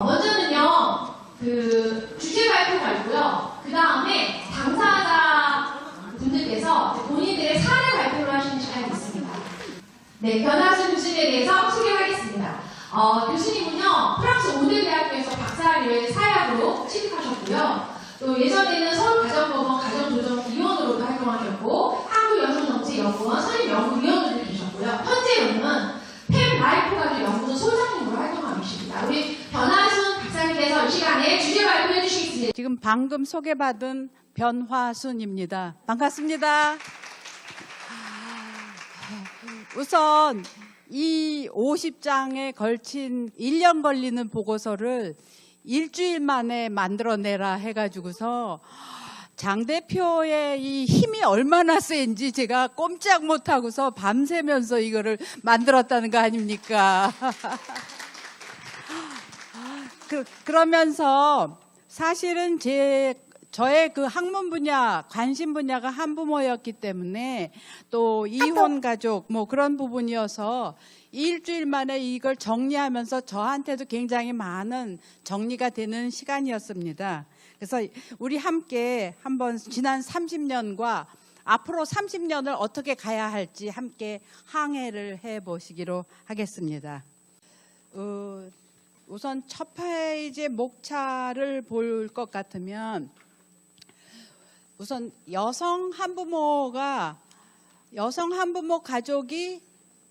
먼저는요, 주제 발표가 있고요. 그 다음에 당사자 분들께서 본인들의 사례 발표를 하시는 시간이 있습니다. 네, 변하순 교수님에 대해서 소개하겠습니다. 교수님은요, 프랑스 오대 대학교에서 박사학위를 사회학으로 취득하셨고요. 또 예전에는 서울가정법원 가정조정위원으로도 활동하셨고, 한국여성정책연구원 선임연구위원으로 계셨고요. 현재는 펜라이프가족연구소 소장님으로 활동하고 계십니다. 우리 변하순 박사님께서 이 시간에 주제 발표해 주시겠습니다. 지금 방금 소개받은 변화순입니다. 반갑습니다. 우선 이 50장에 걸친 1년 걸리는 보고서를 일주일 만에 만들어내라 해가지고서 장 대표의 이 힘이 얼마나 센지 제가 꼼짝 못하고서 밤새면서 이거를 만들었다는 거 아닙니까? 그러면서 사실은 저의 그 학문 분야, 관심 분야가 한부모였기 때문에 또 이혼 가족 뭐 그런 부분이어서 일주일 만에 이걸 정리하면서 저한테도 굉장히 많은 정리가 되는 시간이었습니다. 그래서 우리 함께 한번 지난 30년과 앞으로 30년을 어떻게 가야 할지 함께 항해를 해보시기로 하겠습니다. 우선 첫 페이지의 목차를 볼 것 같으면 우선 여성 한부모 가족이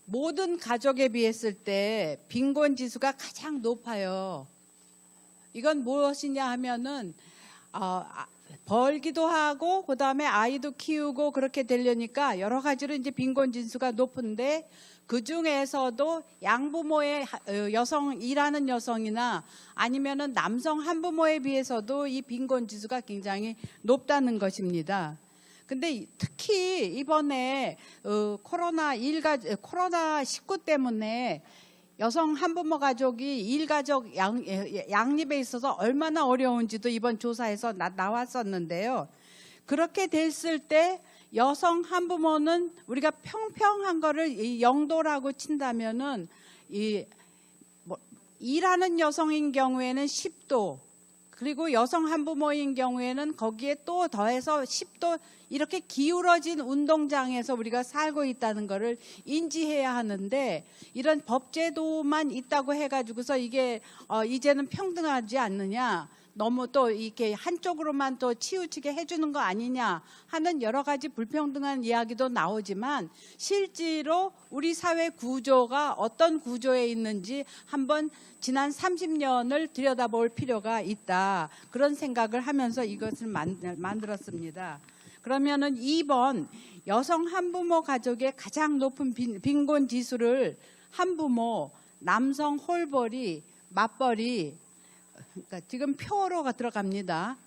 모든 가족에 비했을 때 빈곤 지수가 가장 높아요. 이건 무엇이냐 하면은 벌기도 하고 그다음에 아이도 키우고 그렇게 되려니까 여러 가지로 이제 빈곤 지수가 높은데 그 중에서도 양부모의 일하는 여성이나 아니면은 남성 한부모에 비해서도 이 빈곤 지수가 굉장히 높다는 것입니다. 근데 특히 이번에 코로나19 때문에 여성 한부모 가족이 일가족 양립에 있어서 얼마나 어려운지도 이번 조사에서 나왔었는데요. 그렇게 됐을 때 여성 한부모는 우리가 평평한 거를 영도라고 친다면은 일하는 여성인 경우에는 10도, 그리고 여성 한부모인 경우에는 거기에 또 더해서 10도 이렇게 기울어진 운동장에서 우리가 살고 있다는 것을 인지해야 하는데, 이런 법제도만 있다고 해가지고서 이게 이제는 평등하지 않느냐, 너무 또 이렇게 한쪽으로만 또 치우치게 해주는 거 아니냐 하는 여러 가지 불평등한 이야기도 나오지만, 실제로 우리 사회 구조가 어떤 구조에 있는지 한번 지난 30년을 들여다볼 필요가 있다, 그런 생각을 하면서 이것을 만들었습니다. 그러면은 2번 여성 한부모 가족의 가장 높은 빈곤 지수를 한부모, 남성 홀벌이, 맞벌이, 그러니까 지금 표로가 들어갑니다.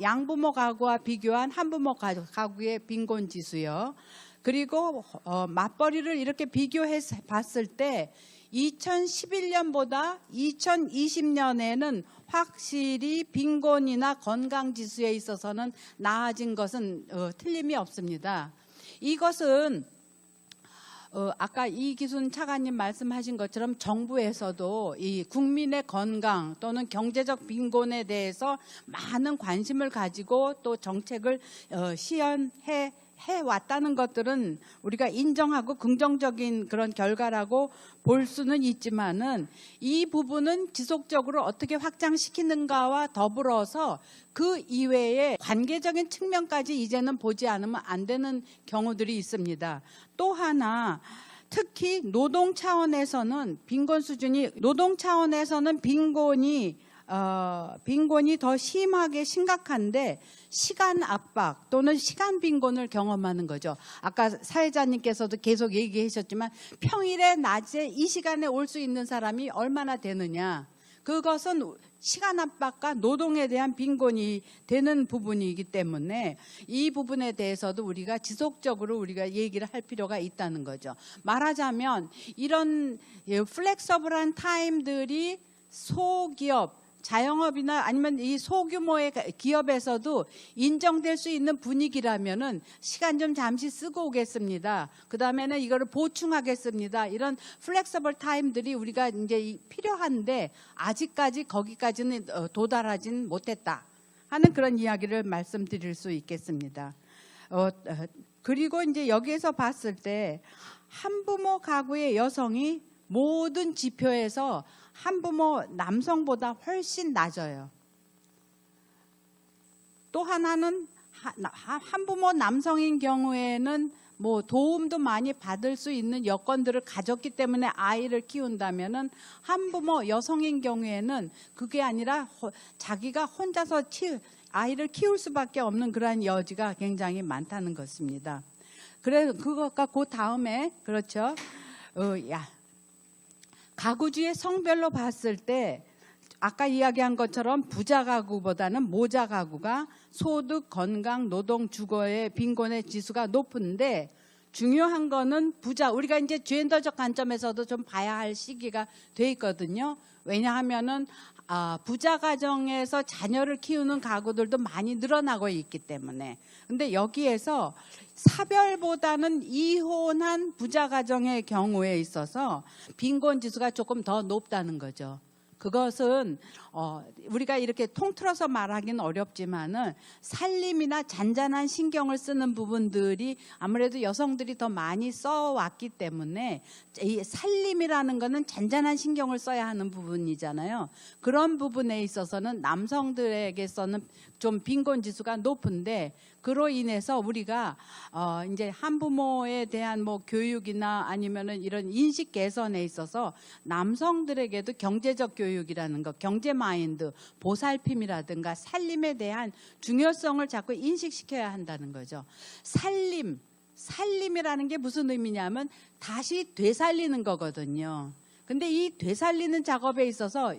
양부모 가구와 비교한 한부모 가구의 빈곤 지수요. 그리고 맞벌이를 이렇게 비교해 봤을 때 2011년보다 2020년에는 확실히 빈곤이나 건강 지수에 있어서는 나아진 것은 틀림이 없습니다. 이것은 아까 이기순 차관님 말씀하신 것처럼 정부에서도 이 국민의 건강 또는 경제적 빈곤에 대해서 많은 관심을 가지고 또 정책을 시연해 왔다는 것들은 우리가 인정하고 긍정적인 그런 결과라고 볼 수는 있지만은, 이 부분은 지속적으로 어떻게 확장시키는가와 더불어서 그 이외에 관계적인 측면까지 이제는 보지 않으면 안 되는 경우들이 있습니다. 또 하나, 특히 노동 차원에서는 빈곤이 더 심하게 심각한데, 시간 압박 또는 시간 빈곤을 경험하는 거죠. 아까 사회자님께서도 계속 얘기하셨지만 평일에 낮에 이 시간에 올 수 있는 사람이 얼마나 되느냐. 그것은 시간 압박과 노동에 대한 빈곤이 되는 부분이기 때문에 이 부분에 대해서도 우리가 지속적으로 우리가 얘기를 할 필요가 있다는 거죠. 말하자면 이런 플렉서블한 타임들이 소기업, 자영업이나 아니면 이 소규모의 기업에서도 인정될 수 있는 분위기라면은 시간 좀 잠시 쓰고 오겠습니다. 그 다음에는 이거를 보충하겠습니다. 이런 플렉서블 타임들이 우리가 이제 필요한데 아직까지 거기까지는 도달하진 못했다 하는 그런 이야기를 말씀드릴 수 있겠습니다. 그리고 이제 여기에서 봤을 때 한부모 가구의 여성이 모든 지표에서 한부모 남성보다 훨씬 낮아요. 또 하나는 한부모 남성인 경우에는 뭐 도움도 많이 받을 수 있는 여건들을 가졌기 때문에 아이를 키운다면은 한부모 여성인 경우에는 그게 아니라 자기가 혼자서 아이를 키울 수밖에 없는 그러한 여지가 굉장히 많다는 것입니다. 그래서 그것과 그 다음에 그렇죠. 가구주의 성별로 봤을 때 아까 이야기한 것처럼 부자 가구보다는 모자 가구가 소득, 건강, 노동, 주거의 빈곤의 지수가 높은데 중요한 거는 부자, 우리가 이제 젠더적 관점에서도 좀 봐야 할 시기가 돼 있거든요. 왜냐하면은 부자 가정에서 자녀를 키우는 가구들도 많이 늘어나고 있기 때문에. 근데 여기에서 사별보다는 이혼한 부자 가정의 경우에 있어서 빈곤 지수가 조금 더 높다는 거죠. 그것은 우리가 이렇게 통틀어서 말하기는 어렵지만은 살림이나 잔잔한 신경을 쓰는 부분들이 아무래도 여성들이 더 많이 써왔기 때문에 이 살림이라는 거는 잔잔한 신경을 써야 하는 부분이잖아요. 그런 부분에 있어서는 남성들에게서는 좀 빈곤 지수가 높은데 그로 인해서 우리가 이제 한부모에 대한 뭐 교육이나 아니면은 이런 인식 개선에 있어서 남성들에게도 경제적 교육이라는 것, 경제 마인드, 보살핌이라든가 살림에 대한 중요성을 자꾸 인식시켜야 한다는 거죠. 살림이라는 게 무슨 의미냐면 다시 되살리는 거거든요. 근데 이 되살리는 작업에 있어서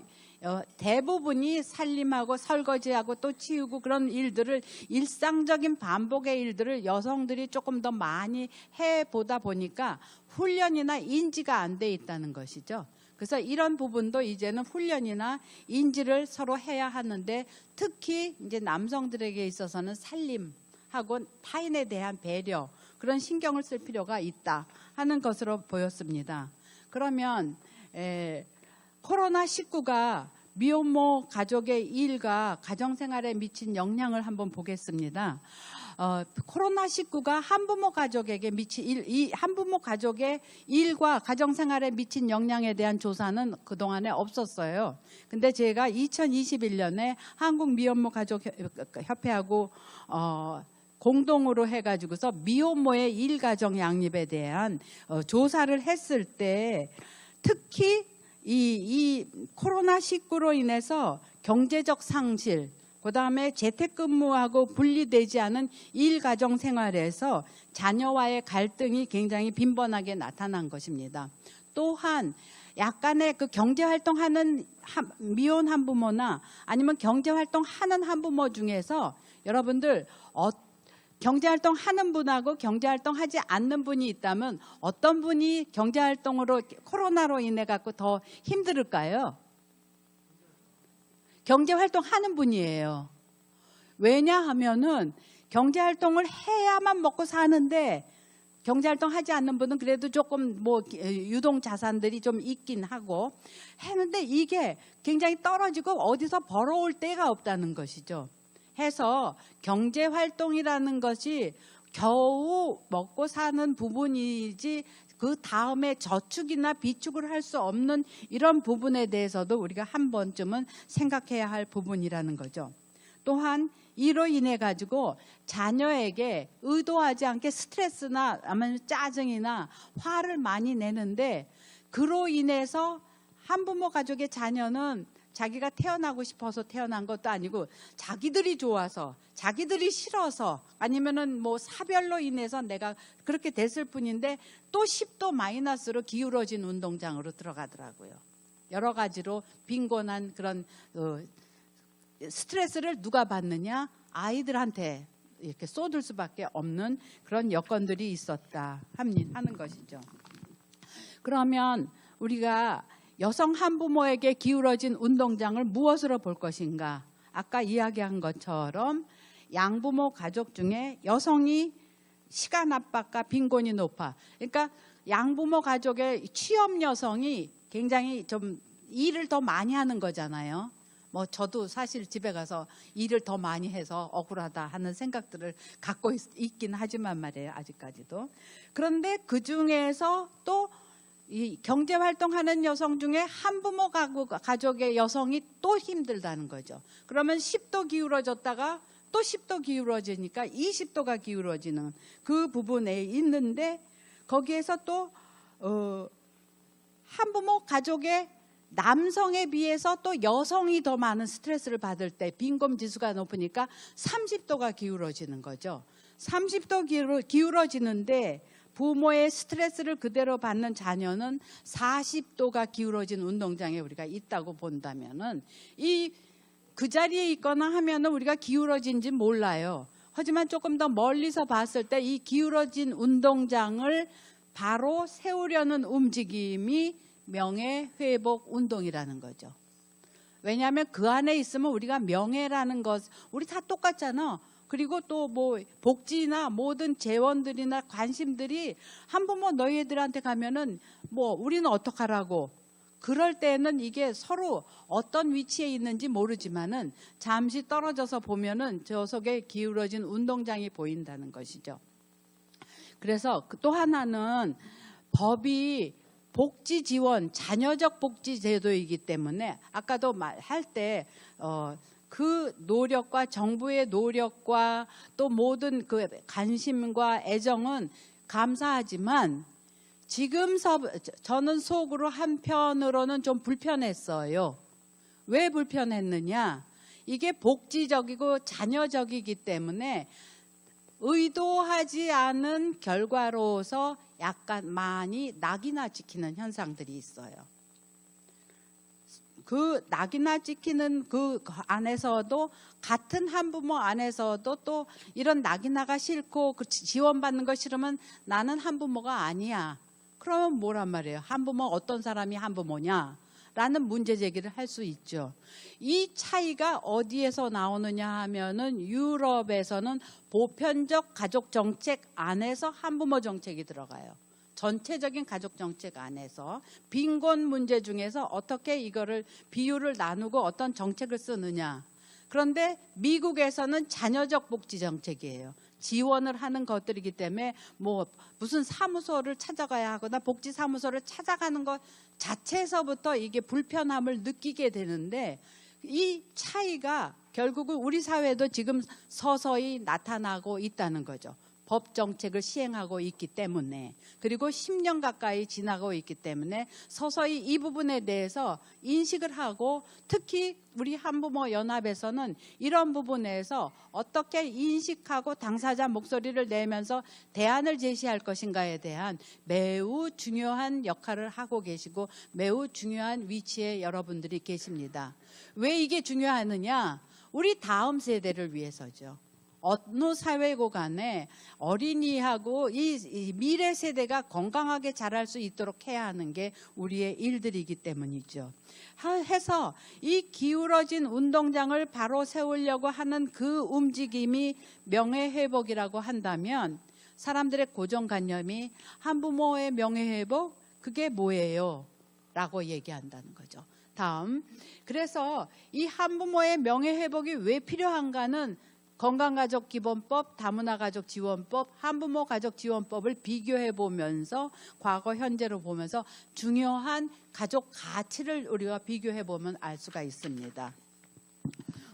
대부분이 살림하고 설거지하고 또 치우고 그런 일들을 일상적인 반복의 일들을 여성들이 조금 더 많이 해보다 보니까 훈련이나 인지가 안 돼 있다는 것이죠. 그래서 이런 부분도 이제는 훈련이나 인지를 서로 해야 하는데 특히 이제 남성들에게 있어서는 살림하고 타인에 대한 배려 그런 신경을 쓸 필요가 있다 하는 것으로 보였습니다. 그러면 코로나19가 미혼모 가족의 일과 가정생활에 미친 영향을 한번 보겠습니다. 코로나19가 한부모 가족에게 한부모 가족의 일과 가정생활에 미친 영향에 대한 조사는 그동안에 없었어요. 근데 제가 2021년에 한국 미혼모 가족 협회하고 공동으로 해가지고서 미혼모의 일가정 양립에 대한 조사를 했을 때 특히 이 코로나19로 인해서 경제적 상실, 그 다음에 재택근무하고 분리되지 않은 일가정 생활에서 자녀와의 갈등이 굉장히 빈번하게 나타난 것입니다. 또한 약간의 그 경제활동하는 미혼 한부모나 아니면 경제활동하는 한부모 중에서 여러분들 경제활동 하는 분하고 경제활동 하지 않는 분이 있다면 어떤 분이 경제활동으로 코로나로 인해 갖고 더 힘들을까요? 경제활동 하는 분이에요. 왜냐하면은 경제활동을 해야만 먹고 사는데 경제활동 하지 않는 분은 그래도 조금 뭐 유동 자산들이 좀 있긴 하고 했는데 이게 굉장히 떨어지고 어디서 벌어올 데가 없다는 것이죠. 해서 경제활동이라는 것이 겨우 먹고 사는 부분이지 그 다음에 저축이나 비축을 할 수 없는 이런 부분에 대해서도 우리가 한 번쯤은 생각해야 할 부분이라는 거죠. 또한 이로 인해 가지고 자녀에게 의도하지 않게 스트레스나 아니면 짜증이나 화를 많이 내는데 그로 인해서 한부모 가족의 자녀는 자기가 태어나고 싶어서 태어난 것도 아니고 자기들이 좋아서 자기들이 싫어서 아니면은 뭐 사별로 인해서 내가 그렇게 됐을 뿐인데 또 10도 마이너스로 기울어진 운동장으로 들어가더라고요. 여러 가지로 빈곤한 그런 스트레스를 누가 받느냐? 아이들한테 이렇게 쏟을 수밖에 없는 그런 여건들이 있었다 하는 것이죠. 그러면 우리가 여성 한부모에게 기울어진 운동장을 무엇으로 볼 것인가? 아까 이야기한 것처럼 양부모 가족 중에 여성이 시간 압박과 빈곤이 높아. 그러니까 양부모 가족의 취업 여성이 굉장히 좀 일을 더 많이 하는 거잖아요. 뭐 저도 사실 집에 가서 일을 더 많이 해서 억울하다 하는 생각들을 갖고 있긴 하지만 말이에요. 아직까지도. 그런데 그 중에서 또 이 경제 활동하는 여성 중에 한부모 가족의 여성이 또 힘들다는 거죠. 그러면 10도 기울어졌다가 또 10도 기울어지니까 20도가 기울어지는 그 부분에 있는데 거기에서 또 한부모 가족의 남성에 비해서 또 여성이 더 많은 스트레스를 받을 때 빈곤 지수가 높으니까 30도가 기울어지는 거죠. 30도 기울어지는데 부모의 스트레스를 그대로 받는 자녀는 40도가 기울어진 운동장에 우리가 있다고 본다면은 그 자리에 있거나 하면은 우리가 기울어진지 몰라요. 하지만 조금 더 멀리서 봤을 때 이 기울어진 운동장을 바로 세우려는 움직임이 명예회복 운동이라는 거죠. 왜냐하면 그 안에 있으면 우리가 명예라는 것, 우리 다 똑같잖아. 그리고 또 뭐 복지나 모든 재원들이나 관심들이 한부모 너희들한테 가면은 뭐 우리는 어떡하라고. 그럴 때는 이게 서로 어떤 위치에 있는지 모르지만은 잠시 떨어져서 보면은 저 속에 기울어진 운동장이 보인다는 것이죠. 그래서 또 하나는 법이 복지 지원, 자녀적 복지 제도이기 때문에 아까도 말할 때 그 노력과 정부의 노력과 또 모든 그 관심과 애정은 감사하지만 저는 속으로 한편으로는 좀 불편했어요. 왜 불편했느냐? 이게 복지적이고 자녀적이기 때문에 의도하지 않은 결과로서 약간 많이 낙이나 찍히는 현상들이 있어요. 그 낙이나 찍히는 그 안에서도 같은 한부모 안에서도 또 이런 낙이나가 싫고 지원받는 거 싫으면 나는 한부모가 아니야. 그러면 뭐란 말이에요? 한부모 어떤 사람이 한부모냐? 라는 문제 제기를 할 수 있죠. 이 차이가 어디에서 나오느냐 하면은 유럽에서는 보편적 가족 정책 안에서 한부모 정책이 들어가요. 전체적인 가족 정책 안에서 빈곤 문제 중에서 어떻게 이거를 비율을 나누고 어떤 정책을 쓰느냐. 그런데 미국에서는 자녀적 복지 정책이에요. 지원을 하는 것들이기 때문에 뭐 무슨 사무소를 찾아가야 하거나 복지 사무소를 찾아가는 것 자체에서부터 이게 불편함을 느끼게 되는데 이 차이가 결국은 우리 사회도 지금 서서히 나타나고 있다는 거죠. 법 정책을 시행하고 있기 때문에 그리고 10년 가까이 지나고 있기 때문에 서서히 이 부분에 대해서 인식을 하고 특히 우리 한부모 연합에서는 이런 부분에서 어떻게 인식하고 당사자 목소리를 내면서 대안을 제시할 것인가에 대한 매우 중요한 역할을 하고 계시고 매우 중요한 위치에 여러분들이 계십니다. 왜 이게 중요하느냐? 우리 다음 세대를 위해서죠. 어느 사회고 간에 어린이하고 이 미래 세대가 건강하게 자랄 수 있도록 해야 하는 게 우리의 일들이기 때문이죠. 해서 이 기울어진 운동장을 바로 세우려고 하는 그 움직임이 명예회복이라고 한다면 사람들의 고정관념이 한부모의 명예회복 그게 뭐예요? 라고 얘기한다는 거죠. 다음, 그래서 이 한부모의 명예회복이 왜 필요한가는 건강가족기본법, 다문화가족지원법, 한부모가족지원법을 비교해 보면서 과거 현재로 보면서 중요한 가족 가치를 우리가 비교해 보면 알 수가 있습니다.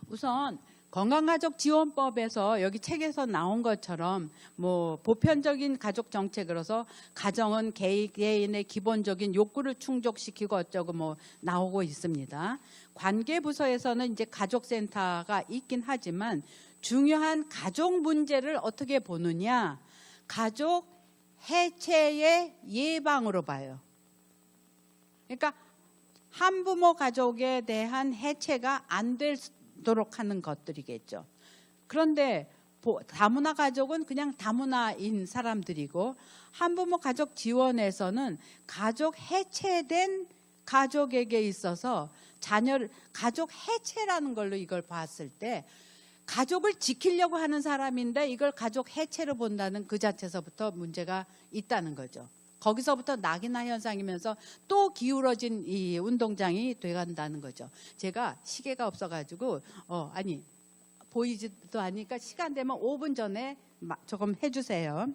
우선 건강가족지원법에서 여기 책에서 나온 것처럼 뭐 보편적인 가족 정책으로서 가정은 개인의 기본적인 욕구를 충족시키고 어쩌고 뭐 나오고 있습니다. 관계부서에서는 이제 가족센터가 있긴 하지만 중요한 가족 문제를 어떻게 보느냐? 가족 해체의 예방으로 봐요. 그러니까 한부모 가족에 대한 해체가 안 되도록 하는 것들이겠죠. 그런데 다문화 가족은 그냥 다문화인 사람들이고 한부모 가족 지원에서는 가족 해체된 가족에게 있어서 가족 해체라는 걸로 이걸 봤을 때 가족을 지키려고 하는 사람인데 이걸 가족 해체로 본다는 그 자체에서부터 문제가 있다는 거죠. 거기서부터 낙인화 현상이면서 또 기울어진 이 운동장이 돼간다는 거죠. 제가 시계가 없어가지고 보이지도 않으니까 시간 되면 5분 전에 조금 해주세요.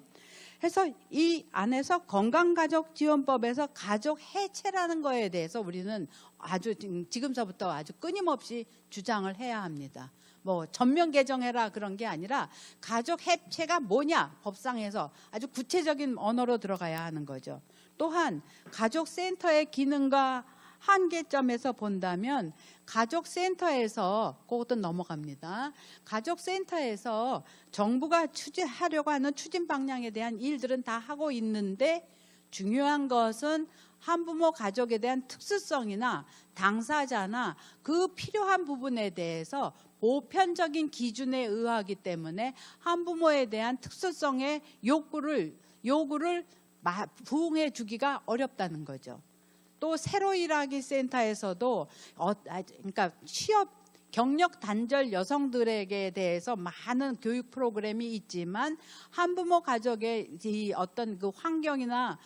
그래서 이 안에서 건강가족지원법에서 가족 해체라는 거에 대해서 우리는 아주 지금서부터 아주 끊임없이 주장을 해야 합니다. 뭐 전면 개정해라 그런 게 아니라 가족 해체가 뭐냐 법상에서 아주 구체적인 언어로 들어가야 하는 거죠. 또한 가족센터의 기능과 한계점에서 본다면 가족센터에서 그것도 넘어갑니다. 가족센터에서 정부가 하려고 하는 추진 방향에 대한 일들은 다 하고 있는데 중요한 것은 한부모 가족에 대한 특수성이나 당사자나 그 필요한 부분에 대해서 보편적인 기준에 의하기 때문에 한부모에 대한 특수성의 요구를 부응해 주기가 어렵다는 거죠. 또 새로 일하기 센터에서도 그러니까 경력 단절 여성들에게 대해서 많은 교육 프로그램이 있지만 한부모 가족의 이 어떤 그 환경이나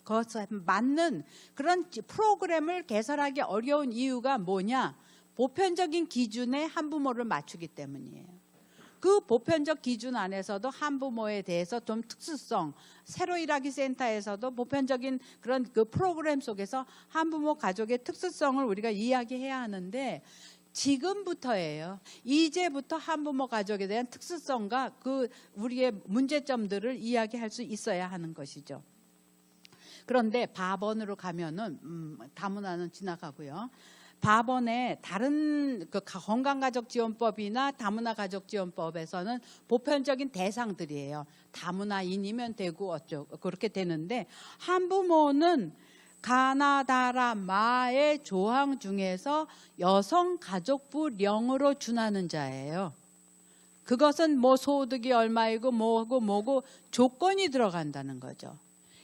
그것에 맞는 그런 프로그램을 개설하기 어려운 이유가 뭐냐? 보편적인 기준에 한부모를 맞추기 때문이에요. 그 보편적 기준 안에서도 한부모에 대해서 좀 특수성, 새로 일하기 센터에서도 보편적인 그런 그 프로그램 속에서 한부모 가족의 특수성을 우리가 이야기해야 하는데 지금부터예요. 이제부터 한부모 가족에 대한 특수성과 그 우리의 문제점들을 이야기할 수 있어야 하는 것이죠. 그런데 밥원으로 가면은 다문화는 지나가고요. 밥원의 다른 그 건강가족지원법이나 다문화가족지원법에서는 보편적인 대상들이에요. 다문화인이면 되고 어쩌고 그렇게 되는데 한부모는 가나다라 마의 조항 중에서 여성가족부령으로 준하는 자예요. 그것은 뭐 소득이 얼마이고 뭐고 조건이 들어간다는 거죠.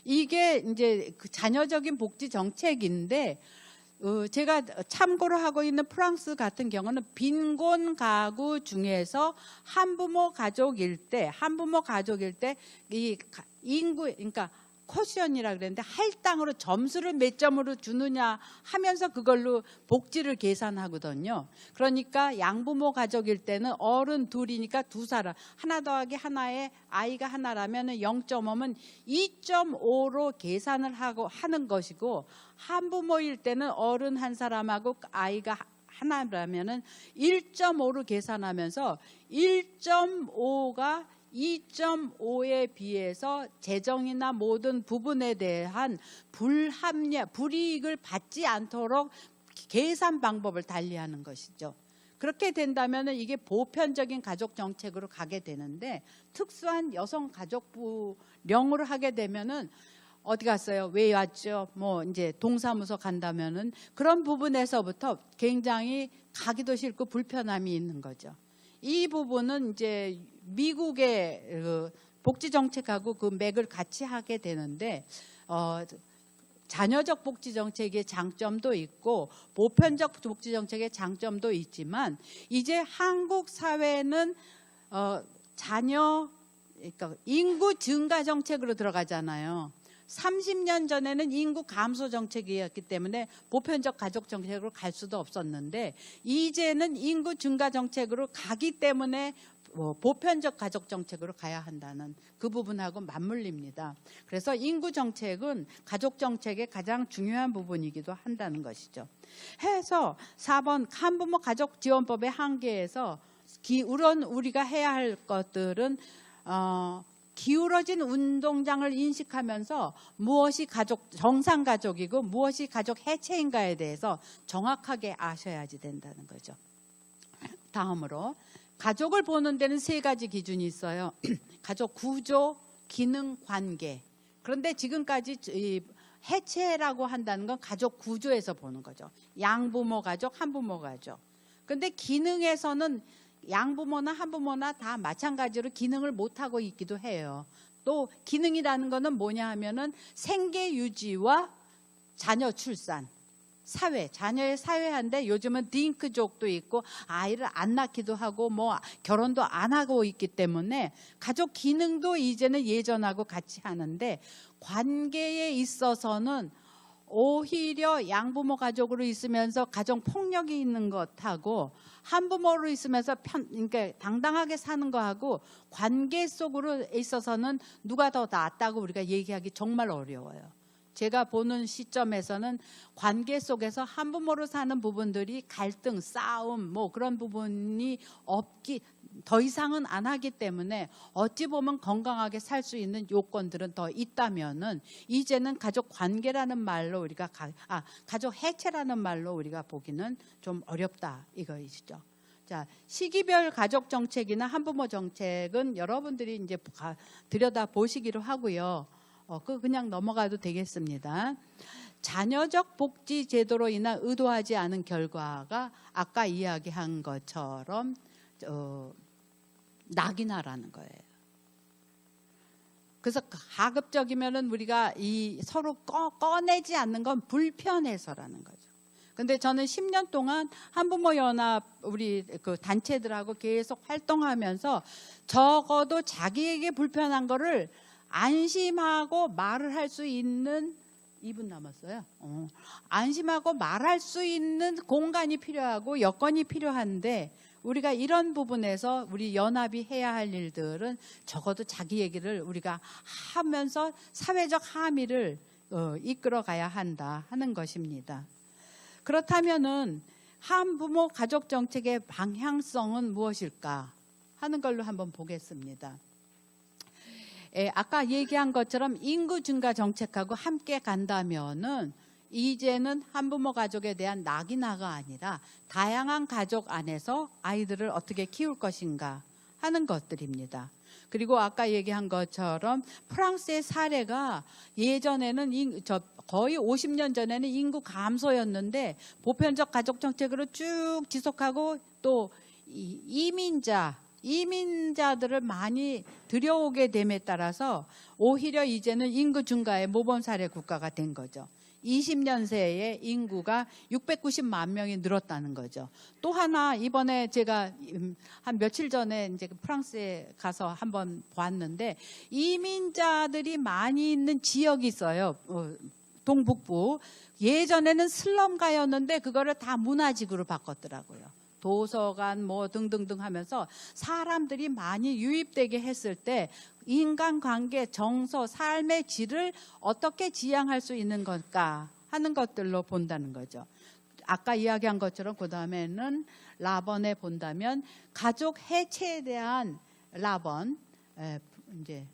이게 이제 그 자녀적인 복지 정책인데 제가 참고로 하고 있는 프랑스 같은 경우는 빈곤 가구 중에서 한부모 가족일 때 이 인구 그러니까 코션이라 그랬는데 할당으로 점수를 몇 점으로 주느냐 하면서 그걸로 복지를 계산하거든요. 그러니까 양부모 가족일 때는 어른 둘이니까 두 사람 하나 더하기 하나에 아이가 하나라면 0.5면 2.5로 계산을 하는 것이고 한부모일 때는 어른 한 사람하고 아이가 하나라면 1.5로 계산하면서 1.5가 2.5에 비해서 재정이나 모든 부분에 대한 불이익을 받지 않도록 계산 방법을 달리하는 것이죠. 그렇게 된다면 이게 보편적인 가족 정책으로 가게 되는데 특수한 여성 가족부령으로 하게 되면은 어디 갔어요? 왜 왔죠? 뭐 이제 동사무소 간다면은 그런 부분에서부터 굉장히 가기도 싫고 불편함이 있는 거죠. 이 부분은 이제 미국의 그 복지 정책하고 그 맥을 같이 하게 되는데 자녀적 복지 정책의 장점도 있고 보편적 복지 정책의 장점도 있지만 이제 한국 사회는 그러니까 인구 증가 정책으로 들어가잖아요. 30년 전에는 인구 감소 정책이었기 때문에 보편적 가족 정책으로 갈 수도 없었는데 이제는 인구 증가 정책으로 가기 때문에 보편적 가족 정책으로 가야 한다는 그 부분하고 맞물립니다. 그래서 인구 정책은 가족 정책의 가장 중요한 부분이기도 한다는 것이죠. 해서 4번 한부모 가족 지원법의 한계에서 우리가 해야 할 것들은 기울어진 운동장을 인식하면서 무엇이 정상 가족이고 무엇이 가족 해체인가에 대해서 정확하게 아셔야지 된다는 거죠. 다음으로 가족을 보는 데는 3가지 기준이 있어요. 가족 구조, 기능, 관계. 그런데 지금까지 이 해체라고 한다는 건 가족 구조에서 보는 거죠. 양부모 가족, 한부모 가족. 그런데 기능에서는 양부모나 한부모나 다 마찬가지로 기능을 못하고 있기도 해요. 또 기능이라는 거는 뭐냐 하면은 생계 유지와 자녀 출산, 사회, 자녀의 사회한데 요즘은 딩크족도 있고 아이를 안 낳기도 하고 뭐 결혼도 안 하고 있기 때문에 가족 기능도 이제는 예전하고 같이 하는데 관계에 있어서는 오히려 양부모 가족으로 있으면서 가정 폭력이 있는 것하고 한부모로 있으면서 그러니까 당당하게 사는 거하고 관계 속으로 있어서는 누가 더 낫다고 우리가 얘기하기 정말 어려워요. 제가 보는 시점에서는 관계 속에서 한부모로 사는 부분들이 갈등, 싸움 뭐 그런 부분이 더 이상은 안 하기 때문에 어찌 보면 건강하게 살 수 있는 요건들은 더 있다면은 이제는 가족 관계라는 말로 우리가 가족 해체라는 말로 우리가 보기는 좀 어렵다 이거이시죠. 자, 시기별 가족 정책이나 한부모 정책은 여러분들이 이제 들여다 보시기로 하고요. 그냥 넘어가도 되겠습니다. 자녀적 복지 제도로 인한 의도하지 않은 결과가 아까 이야기한 것처럼 낙인화라는 거예요. 그래서 가급적이면은 우리가 이 서로 꺼내지 않는 건 불편해서라는 거죠. 근데 저는 10년 동안 한부모 연합 우리 그 단체들하고 계속 활동하면서 적어도 자기에게 불편한 거를 안심하고 말을 할 수 있는 2분 남았어요. 안심하고 말할 수 있는 공간이 필요하고 여건이 필요한데 우리가 이런 부분에서 우리 연합이 해야 할 일들은 적어도 자기 얘기를 우리가 하면서 사회적 함의를 이끌어 가야 한다 하는 것입니다. 그렇다면은 한부모 가족 정책의 방향성은 무엇일까 하는 걸로 한번 보겠습니다. 아까 얘기한 것처럼 인구 증가 정책하고 함께 간다면은 이제는 한부모 가족에 대한 낙인화가 아니라 다양한 가족 안에서 아이들을 어떻게 키울 것인가 하는 것들입니다. 그리고 아까 얘기한 것처럼 프랑스의 사례가 예전에는 거의 50년 전에는 인구 감소였는데 보편적 가족 정책으로 쭉 지속하고 또 이민자들을 많이 들여오게 됨에 따라서 오히려 이제는 인구 증가의 모범 사례 국가가 된 거죠. 20년 새에 인구가 690만 명이 늘었다는 거죠. 또 하나 이번에 제가 한 며칠 전에 이제 프랑스에 가서 한번 봤는데 이민자들이 많이 있는 지역이 있어요. 동북부. 예전에는 슬럼가였는데 그거를 다 문화지구로 바꿨더라고요. 도서관 뭐 등등등 하면서 사람들이 많이 유입되게 했을 때 인간관계, 정서, 삶의 질을 어떻게 지향할 수 있는 걸까 하는 것들로 본다는 거죠. 아까 이야기한 것처럼 그 다음에는 라번에 본다면 가족 해체에 대한 라번 이제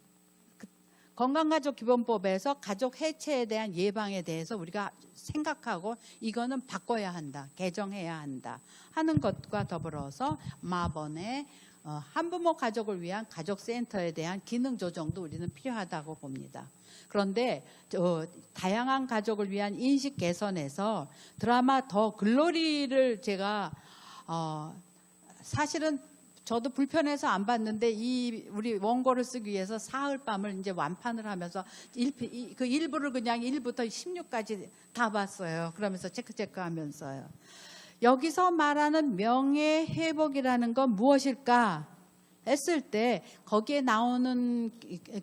건강가족기본법에서 가족 해체에 대한 예방에 대해서 우리가 생각하고 이거는 바꿔야 한다, 개정해야 한다 하는 것과 더불어서 마번에 한부모 가족을 위한 가족센터에 대한 기능 조정도 우리는 필요하다고 봅니다. 그런데 다양한 가족을 위한 인식 개선에서 드라마 더 글로리를 제가 사실은 저도 불편해서 안 봤는데 우리 원고를 쓰기 위해서 사흘 밤을 이제 완판을 하면서 그 일부를 그냥 1부터 16까지 다 봤어요. 그러면서 체크하면서요. 여기서 말하는 명예회복이라는 건 무엇일까 했을 때 거기에 나오는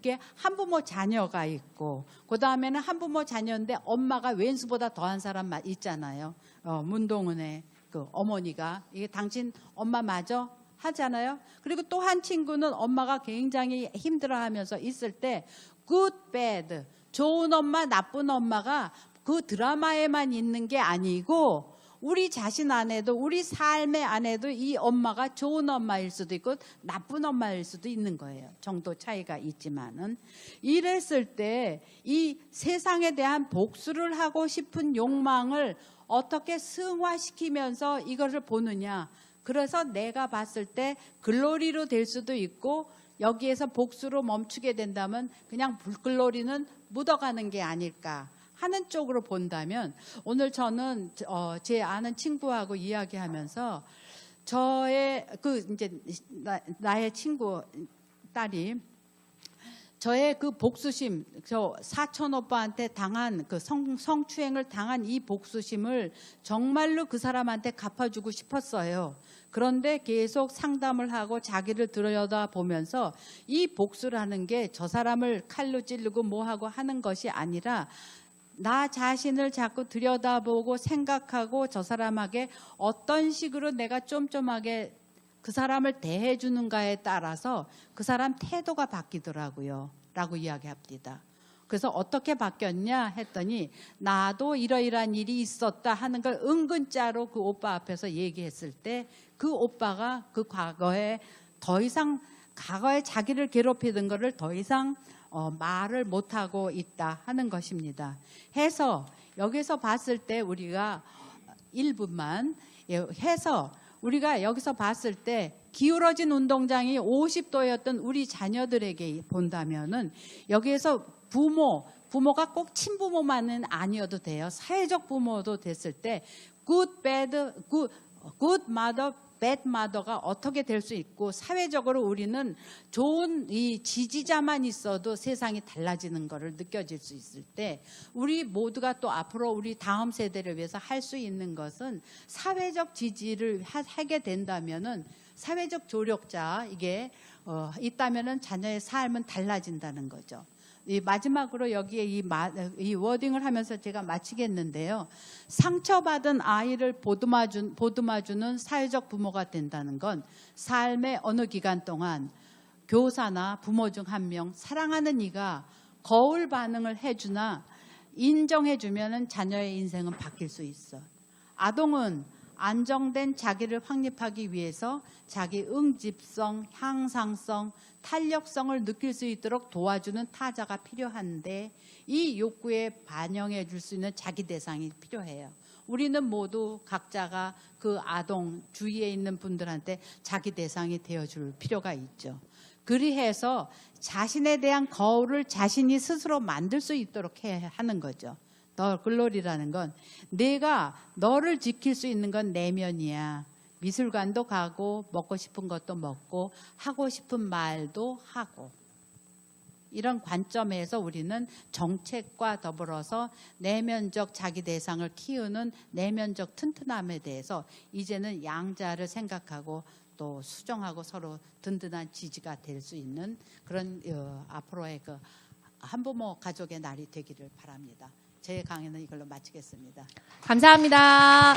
게 한부모 자녀가 있고 그 다음에는 한부모 자녀인데 엄마가 왼수보다 더한 사람 있잖아요. 문동은의 그 어머니가 이게 당신 엄마 맞아? 하잖아요. 그리고 또 한 친구는 엄마가 굉장히 힘들어하면서 있을 때 good, bad, 좋은 엄마, 나쁜 엄마가 그 드라마에만 있는 게 아니고 우리 자신 안에도 우리 삶의 안에도 이 엄마가 좋은 엄마일 수도 있고 나쁜 엄마일 수도 있는 거예요. 정도 차이가 있지만은 이랬을 때 이 세상에 대한 복수를 하고 싶은 욕망을 어떻게 승화시키면서 이것을 보느냐. 그래서 내가 봤을 때 글로리로 될 수도 있고 여기에서 복수로 멈추게 된다면 그냥 불글로리는 묻어가는 게 아닐까 하는 쪽으로 본다면 오늘 저는 제 아는 친구하고 이야기하면서 저의 이제 나의 친구 딸이 저의 그 복수심, 저 사촌 오빠한테 당한 그 성추행을 당한 이 복수심을 정말로 그 사람한테 갚아주고 싶었어요. 그런데 계속 상담을 하고 자기를 들여다보면서 이 복수라는 게 저 사람을 칼로 찌르고 뭐하고 하는 것이 아니라 나 자신을 자꾸 들여다보고 생각하고 저 사람에게 어떤 식으로 내가 쫌쫌하게 그 사람을 대해주는가에 따라서 그 사람 태도가 바뀌더라고요. 라고 이야기합니다. 그래서 어떻게 바뀌었냐 했더니 나도 이러이러한 일이 있었다 하는 걸 은근자로 그 오빠 앞에서 얘기했을 때 그 오빠가 그 과거에 더 이상 과거에 자기를 괴롭히던 거를 더 이상 말을 못하고 있다 하는 것입니다. 해서 여기서 봤을 때 우리가 1분만 해서 우리가 여기서 봤을 때 기울어진 운동장이 50도였던 우리 자녀들에게 본다면은 여기에서 부모가 꼭 친부모만은 아니어도 돼요. 사회적 부모도 됐을 때 good mother, bad mother가 어떻게 될 수 있고 사회적으로 우리는 좋은 이 지지자만 있어도 세상이 달라지는 것을 느껴질 수 있을 때 우리 모두가 또 앞으로 우리 다음 세대를 위해서 할 수 있는 것은 사회적 지지를 하게 된다면은 사회적 조력자 이게 있다면은 자녀의 삶은 달라진다는 거죠. 이 마지막으로 여기에 이 워딩을 하면서 제가 마치겠는데요. 상처받은 아이를 보듬어주는 사회적 부모가 된다는 건 삶의 어느 기간 동안 교사나 부모 중 한 명 사랑하는 이가 거울 반응을 해주나 인정해주면 자녀의 인생은 바뀔 수 있어. 아동은 안정된 자기를 확립하기 위해서 자기 응집성, 향상성, 탄력성을 느낄 수 있도록 도와주는 타자가 필요한데 이 욕구에 반영해 줄 수 있는 자기 대상이 필요해요. 우리는 모두 각자가 그 아동 주위에 있는 분들한테 자기 대상이 되어줄 필요가 있죠. 그리해서 자신에 대한 거울을 자신이 스스로 만들 수 있도록 하는 거죠. 더 글로리라는 건 내가 너를 지킬 수 있는 건 내면이야. 미술관도 가고 먹고 싶은 것도 먹고 하고 싶은 말도 하고 이런 관점에서 우리는 정책과 더불어서 내면적 자기 대상을 키우는 내면적 튼튼함에 대해서 이제는 양자를 생각하고 또 수정하고 서로 든든한 지지가 될 수 있는 그런 앞으로의 그 한부모 가족의 날이 되기를 바랍니다. 제 강의는 이걸로 마치겠습니다. 감사합니다.